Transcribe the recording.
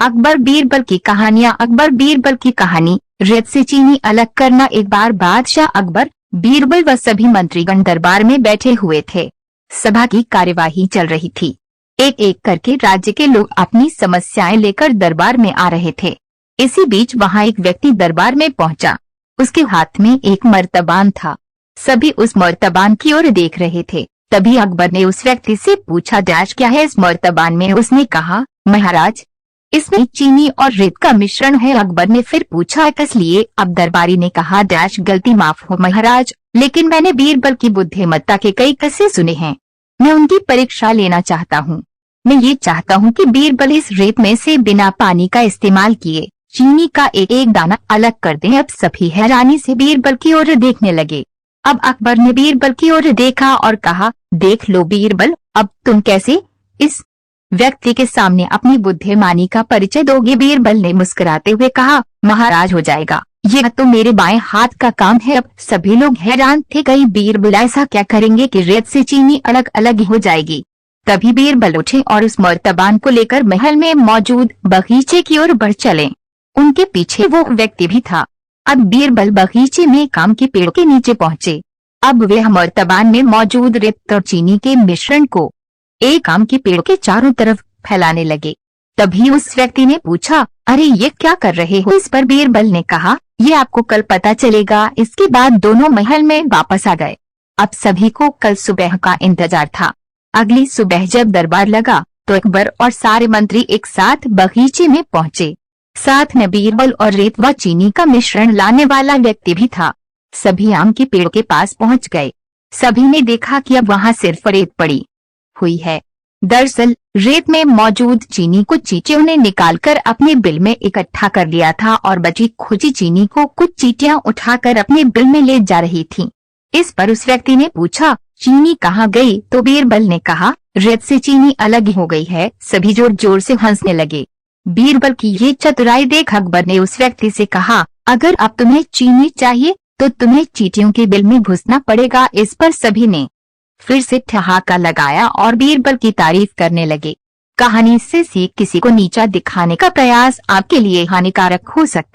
अकबर बीरबल की कहानियां। अकबर बीरबल की कहानी। रेत से चीनी अलग करना। एक बार बादशाह अकबर, बीरबल व सभी मंत्रीगण दरबार में बैठे हुए थे। सभा की कार्यवाही चल रही थी। एक एक करके राज्य के लोग अपनी समस्याएं लेकर दरबार में आ रहे थे। इसी बीच वहां एक व्यक्ति दरबार में पहुंचा। उसके हाथ में एक मर्तबान था। सभी उस मर्तबान की ओर देख रहे थे। तभी अकबर ने उस व्यक्ति से पूछा, डैश क्या है इस मर्तबान में? उसने कहा, महाराज, इसमें चीनी और रेत का मिश्रण है। अकबर ने फिर पूछा, किस लिए? अब दरबारी ने कहा, डैश गलती माफ हो महाराज, लेकिन मैंने बीरबल की बुद्धिमत्ता के कई किस्से सुने हैं। मैं उनकी परीक्षा लेना चाहता हूँ। मैं ये चाहता हूँ कि बीरबल इस रेत में से बिना पानी का इस्तेमाल किए चीनी का एक एक दाना अलग कर दें। अब सभी हैरानी से बीरबल की ओर देखने लगे। अब अकबर ने बीरबल की ओर देखा और कहा, देख लो बीरबल, अब तुम कैसे इस व्यक्ति के सामने अपनी बुद्धिमानी का परिचय दोगे? बीरबल ने मुस्कुराते हुए कहा, महाराज हो जाएगा, यह तो मेरे बाएं हाथ का काम है। अब सभी लोग हैरान थे, कहीं बीरबल ऐसा क्या करेंगे कि रेत से चीनी अलग अलग हो जाएगी। तभी बीरबल उठे और उस मर्तबान को लेकर महल में मौजूद बगीचे की ओर बढ़ चले। उनके पीछे वो व्यक्ति भी था। अब बीरबल बगीचे में काम के पेड़ के नीचे पहुंचे। अब वे मर्तबान में मौजूद रेत और चीनी के मिश्रण को एक आम के पेड़ के चारों तरफ फैलाने लगे। तभी उस व्यक्ति ने पूछा, अरे ये क्या कर रहे हो? इस पर बीरबल ने कहा, ये आपको कल पता चलेगा। इसके बाद दोनों महल में वापस आ गए। अब सभी को कल सुबह का इंतजार था। अगली सुबह जब दरबार लगा तो अकबर और सारे मंत्री एक साथ बगीचे में पहुंचे। साथ में बीरबल और रेत व चीनी का मिश्रण लाने वाला व्यक्ति भी था। सभी आम के पेड़ के पास पहुंच गए। सभी ने देखा कि अब वहां सिर्फ रेत पड़ी हुई है। दरअसल रेत में मौजूद चीनी को चींटियों ने निकालकर अपने बिल में इकट्ठा कर लिया था और बची खुची चीनी को कुछ चींटियां उठाकर अपने बिल में ले जा रही थीं। इस पर उस व्यक्ति ने पूछा, चीनी कहाँ गई? तो बीरबल ने कहा, रेत से चीनी अलग हो गई है। सभी जोर जोर से हंसने लगे। बीरबल की ये चतुराई देख अकबर ने उस व्यक्ति से कहा, अगर अब तुम्हें चीनी चाहिए तो तुम्हें चींटियों के बिल में घुसना पड़ेगा। इस पर सभी ने फिर से ठहाका लगाया और बीरबल की तारीफ करने लगे। कहानी से सीख, किसी को नीचा दिखाने का प्रयास आपके लिए हानिकारक हो सकता है।